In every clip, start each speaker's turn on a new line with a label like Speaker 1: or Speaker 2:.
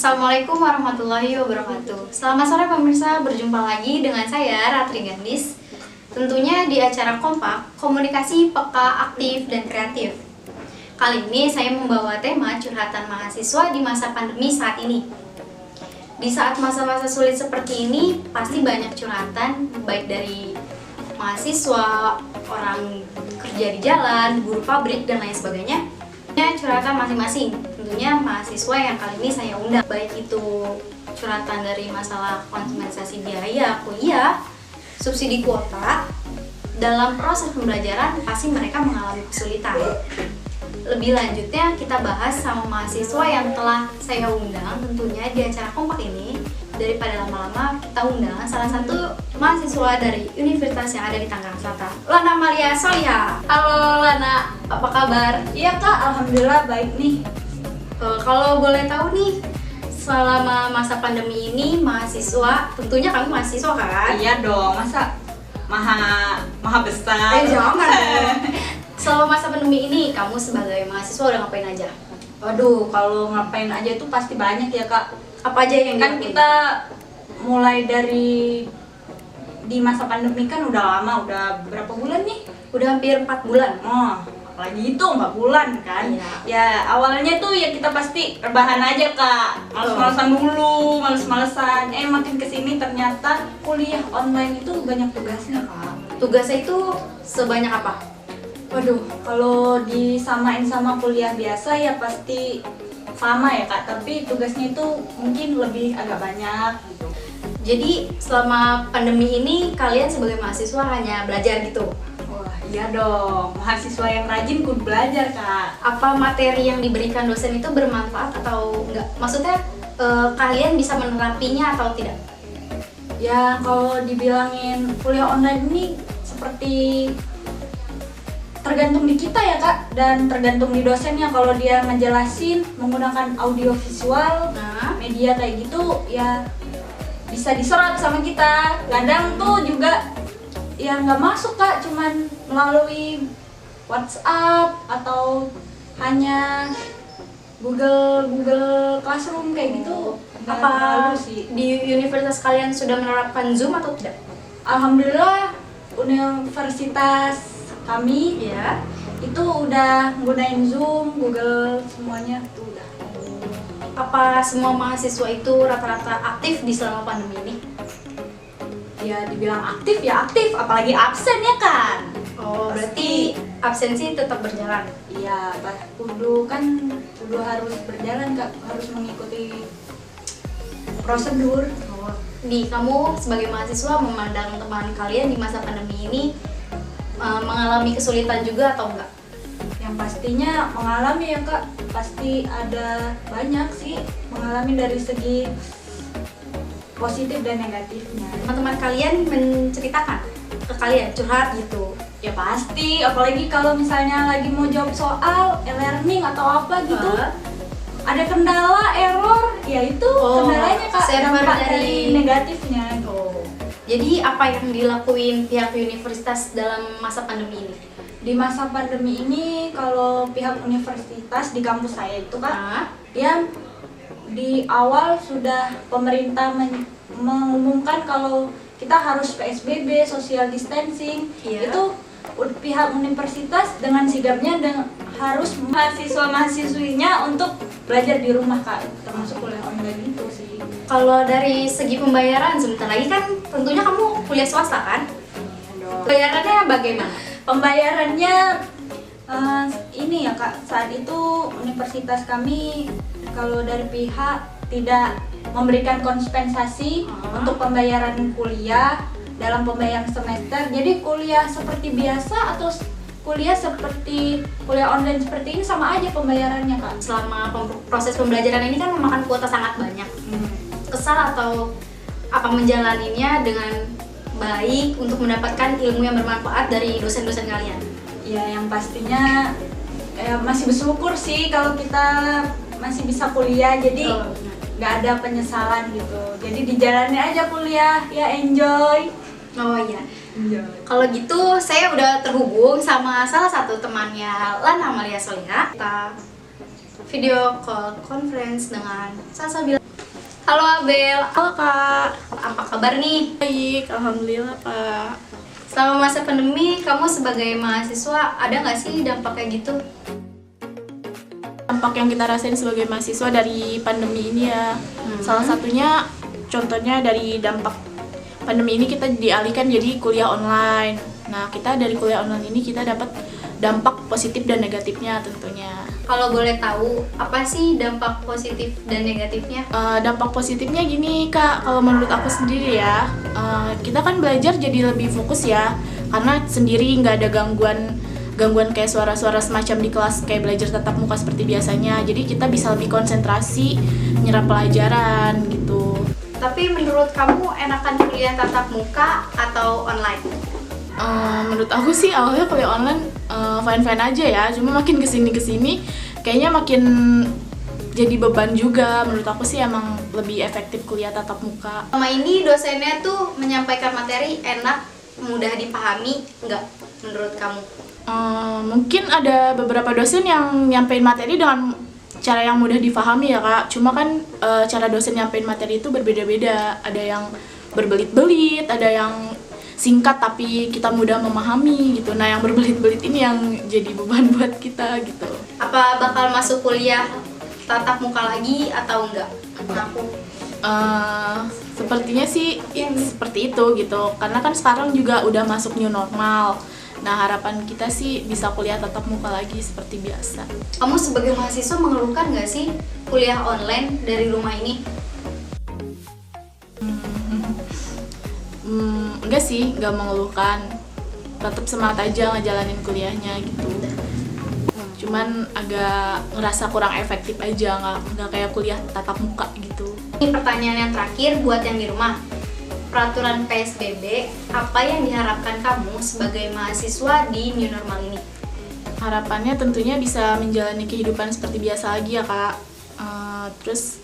Speaker 1: Assalamualaikum warahmatullahi wabarakatuh. Selamat sore pemirsa, berjumpa lagi dengan saya Ratri Gandis. Tentunya di acara Kompak, komunikasi peka, aktif, dan kreatif. Kali ini saya membawa tema curhatan mahasiswa di masa pandemi saat ini. Di saat masa-masa sulit seperti ini, pasti banyak curhatan, baik dari mahasiswa, orang kerja di jalan, buruh pabrik, dan lain sebagainya. Curhatan masing-masing, tentunya mahasiswa yang kali ini saya undang, baik itu curhatan dari masalah kompensasi biaya kuliah, subsidi kuota. Dalam proses pembelajaran pasti mereka mengalami kesulitan. Lebih lanjutnya kita bahas sama mahasiswa yang telah saya undang tentunya di acara Kompak ini. Daripada lama-lama, kita undang salah satu mahasiswa dari universitas yang ada di Tangerang Selatan, Lana Amalia Soliha. Halo Lana, apa kabar?
Speaker 2: Iya Kak, alhamdulillah baik nih.
Speaker 1: Kalau boleh tahu nih, selama masa pandemi ini mahasiswa, tentunya kamu mahasiswa kan?
Speaker 2: Iya dong, masa maha besar.
Speaker 1: Jangan. Selama masa pandemi ini, kamu sebagai mahasiswa udah ngapain aja?
Speaker 2: Waduh, kalau ngapain aja tuh pasti banyak ya Kak.
Speaker 1: Apa aja yang
Speaker 2: Kan
Speaker 1: dilakuin?
Speaker 2: kita mulai dari di masa pandemi kan udah lama, udah berapa bulan nih?
Speaker 1: Udah hampir 4 bulan.
Speaker 2: Oh, apalagi itu 4 bulan kan.
Speaker 1: Iya.
Speaker 2: Ya awalnya tuh ya kita pasti rebahan aja Kak. Males-malesan dulu, males-malesan. Makin kesini ternyata kuliah online itu banyak tugasnya Kak.
Speaker 1: Tugasnya itu sebanyak apa?
Speaker 2: Waduh, kalau disamain sama kuliah biasa ya pasti sama ya Kak, tapi tugasnya itu mungkin lebih agak banyak gitu.
Speaker 1: Jadi selama pandemi ini kalian sebagai mahasiswa hanya belajar gitu?
Speaker 2: Wah iya dong, mahasiswa yang rajin kudu belajar Kak.
Speaker 1: Apa materi yang diberikan dosen itu bermanfaat atau enggak? Maksudnya kalian bisa menerapinya atau tidak?
Speaker 2: Ya kalau dibilangin kuliah online ini seperti tergantung di kita ya Kak, dan tergantung di dosennya. Kalau dia ngejelasin menggunakan audio visual, media kayak gitu ya bisa diserap sama kita. Kadang tuh juga ya nggak masuk Kak, cuman melalui WhatsApp atau hanya Google Classroom kayak gitu. Nggak
Speaker 1: Apa
Speaker 2: terlalu sih.
Speaker 1: di universitas kalian sudah menerapkan Zoom atau tidak?
Speaker 2: Alhamdulillah universitas kami
Speaker 1: Iya.
Speaker 2: itu udah gunain Zoom, Google, semuanya tuh udah.
Speaker 1: Apa semua mahasiswa itu rata-rata aktif di selama pandemi ini?
Speaker 2: Ya dibilang aktif ya aktif, apalagi absen ya kan.
Speaker 1: Oh, berarti absensi tetap berjalan.
Speaker 2: Iya, kudu harus berjalan Kak, harus mengikuti prosedur.
Speaker 1: Di kamu sebagai mahasiswa memandang teman kalian di masa pandemi ini mengalami kesulitan juga atau enggak?
Speaker 2: Yang pastinya mengalami ya Kak, pasti ada banyak sih mengalami dari segi positif dan negatifnya.
Speaker 1: Teman-teman kalian menceritakan ke kalian, curhat gitu?
Speaker 2: Ya pasti, apalagi kalau misalnya lagi mau jawab soal e-learning atau apa gitu, ada kendala, error, ya itu kendalanya Kak, dampak dari negatifnya.
Speaker 1: Jadi apa yang dilakuin pihak universitas dalam masa pandemi ini?
Speaker 2: Di masa pandemi ini kalau pihak universitas di kampus saya itu Kak, ya di awal sudah pemerintah mengumumkan kalau kita harus PSBB, social distancing.
Speaker 1: Iya.
Speaker 2: Itu pihak universitas dengan sigapnya harus mahasiswa-mahasiswinya untuk belajar di rumah Kak, termasuk kuliah online itu sih.
Speaker 1: Kalau dari segi pembayaran, sebentar lagi kan tentunya kamu kuliah swasta kan? Bayarannya bagaimana?
Speaker 2: Pembayarannya ini ya Kak, saat itu universitas kami kalau dari pihak tidak memberikan kompensasi untuk pembayaran kuliah dalam pembayaran semester. Jadi kuliah seperti biasa atau kuliah seperti kuliah online seperti ini sama aja pembayarannya Kak.
Speaker 1: Selama proses pembelajaran ini kan memakan kuota sangat banyak. Kesal atau apa menjalaninya dengan baik untuk mendapatkan ilmu yang bermanfaat dari dosen-dosen kalian?
Speaker 2: Ya yang pastinya masih bersyukur sih kalau kita masih bisa kuliah, jadi nggak ada penyesalan gitu. Jadi dijalani aja kuliah, ya enjoy.
Speaker 1: Oh iya. Kalau gitu saya udah terhubung sama salah satu temannya Lana Amalia Soliha. Kita video call conference dengan Salsabila. Halo Abel,
Speaker 3: Halo Kak,
Speaker 1: apa kabar nih?
Speaker 3: baik, Alhamdulillah Kak.
Speaker 1: Selama masa pandemi, kamu sebagai mahasiswa ada nggak sih dampak kayak gitu?
Speaker 3: Dampak yang kita rasain sebagai mahasiswa dari pandemi ini ya, salah satunya contohnya dari dampak pandemi ini kita dialihkan jadi kuliah online. Nah, kita dari kuliah online ini kita dapat dampak positif dan negatifnya tentunya.
Speaker 1: Kalau boleh tahu, apa sih dampak positif dan negatifnya?
Speaker 3: Dampak positifnya gini Kak, kalau menurut aku sendiri ya, kita kan belajar jadi lebih fokus ya, karena sendiri nggak ada gangguan kayak suara-suara semacam di kelas kayak belajar tatap muka seperti biasanya. Jadi kita bisa lebih konsentrasi nyerap pelajaran gitu.
Speaker 1: Tapi menurut kamu enakan kuliah tatap muka atau online?
Speaker 3: Menurut aku sih awalnya kuliah online fine-fine aja ya, cuma makin kesini kayaknya makin jadi beban juga. Menurut aku sih emang lebih efektif kuliah tatap muka.
Speaker 1: Selama ini dosennya tuh menyampaikan materi enak, mudah dipahami nggak menurut kamu?
Speaker 3: Mungkin ada beberapa dosen yang nyampein materi dengan cara yang mudah difahami ya Kak. Cuma kan cara dosen nyampein materi itu berbeda-beda. Ada yang berbelit-belit, ada yang singkat tapi kita mudah memahami gitu. Nah, yang berbelit-belit ini yang jadi beban buat kita gitu.
Speaker 1: Apa bakal masuk kuliah tatap muka lagi atau enggak? Aku
Speaker 3: Sepertinya sih seperti itu gitu. Karena kan sekarang juga udah masuk new normal. Nah, harapan kita sih bisa kuliah tatap muka lagi seperti biasa.
Speaker 1: Kamu sebagai mahasiswa mengeluhkan nggak sih kuliah online dari rumah ini?
Speaker 3: Enggak sih, enggak mengeluhkan. Tetap semangat aja ngejalanin kuliahnya gitu. Cuman agak ngerasa kurang efektif aja, nggak kayak kuliah tatap muka gitu.
Speaker 1: Ini pertanyaan yang terakhir buat yang di rumah. Peraturan PSBB, apa yang diharapkan kamu sebagai mahasiswa di new normal ini?
Speaker 3: Harapannya tentunya bisa menjalani kehidupan seperti biasa lagi ya Kak. Terus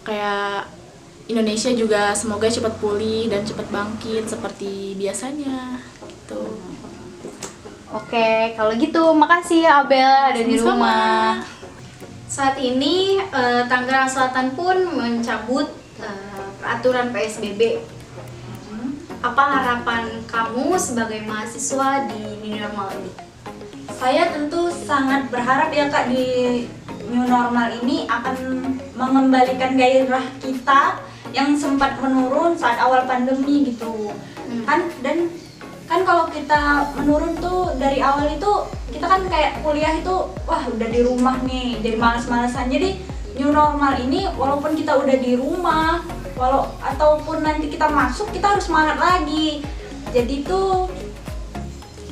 Speaker 3: kayak Indonesia juga semoga cepat pulih dan cepat bangkit seperti biasanya gitu.
Speaker 1: Oke, kalau gitu makasih ya Abel ada di
Speaker 3: Sama-sama.
Speaker 1: rumah. Saat ini Tangerang Selatan pun mencabut peraturan PSBB. Apa harapan kamu sebagai mahasiswa di new normal ini?
Speaker 2: Saya tentu sangat berharap ya Kak di new normal ini akan mengembalikan gairah kita yang sempat menurun saat awal pandemi gitu. Kan kalau kita menurun tuh dari awal itu kita kan kayak kuliah itu wah udah di rumah nih jadi malas-malasan. Jadi new normal ini walaupun kita udah di rumah ataupun nanti kita masuk kita harus semangat lagi. Jadi itu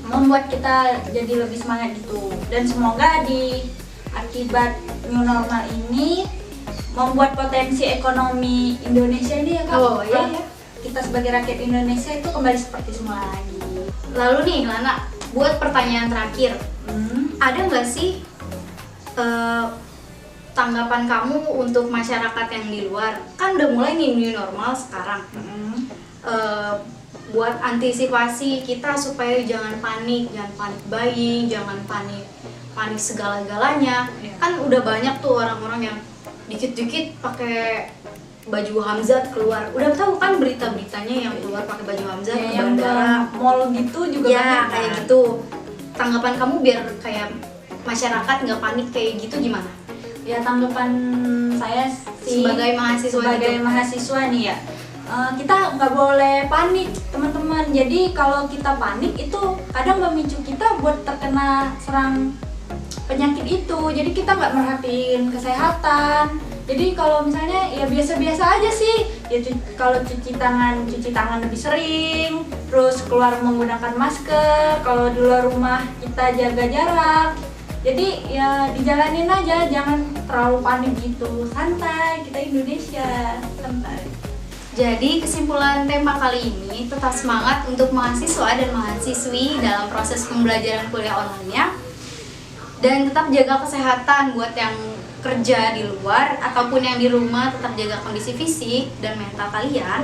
Speaker 2: membuat kita jadi lebih semangat gitu. Dan semoga di akibat new normal ini membuat potensi ekonomi Indonesia ini ya Kak.
Speaker 1: Oh, iya.
Speaker 2: Kita sebagai rakyat Indonesia itu kembali seperti semula lagi.
Speaker 1: Lalu nih Lana, buat pertanyaan terakhir, ada nggak sih tanggapan kamu untuk masyarakat yang di luar? Kan udah mulai nih new normal sekarang. Buat antisipasi kita supaya jangan panik buying, jangan panik segala-galanya. Kan udah banyak tuh orang-orang yang dikit-dikit pakai baju Hamzat keluar. Udah tahu kan berita-beritanya yang keluar pakai baju Hamzat ke
Speaker 2: yang
Speaker 1: bandara.
Speaker 2: mall gitu juga
Speaker 1: Ya,
Speaker 2: banyak,
Speaker 1: kayak
Speaker 2: kan?
Speaker 1: gitu. Tanggapan kamu biar kayak masyarakat nggak panik kayak gitu gimana?
Speaker 2: Ya tanggapan saya sih
Speaker 1: Sebagai mahasiswa
Speaker 2: sebagai
Speaker 1: gitu.
Speaker 2: mahasiswa nih ya, kita nggak boleh panik teman-teman. Jadi kalau kita panik itu kadang memicu kita buat terkena serang penyakit itu. Jadi kita nggak merhatiin kesehatan. Jadi kalau misalnya ya biasa-biasa aja sih. Ya kalau cuci tangan lebih sering. Terus keluar menggunakan masker. Kalau di luar rumah kita jaga jarak. Jadi ya dijalanin aja, jangan terlalu panik gitu. Santai, kita Indonesia, santai.
Speaker 1: Jadi kesimpulan tema kali ini tetap semangat untuk mahasiswa dan mahasiswi dalam proses pembelajaran kuliah online-nya. Dan tetap jaga kesehatan buat yang kerja di luar ataupun yang di rumah, tetap jaga kondisi fisik dan mental kalian.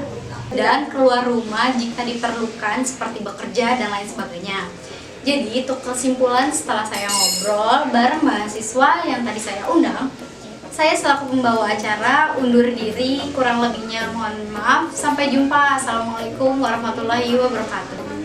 Speaker 1: Dan keluar rumah jika diperlukan seperti bekerja dan lain sebagainya. Jadi itu kesimpulan setelah saya ngobrol bareng mahasiswa yang tadi saya undang. saya selaku pembawa acara undur diri, kurang lebihnya mohon maaf. Sampai jumpa. Assalamualaikum warahmatullahi wabarakatuh.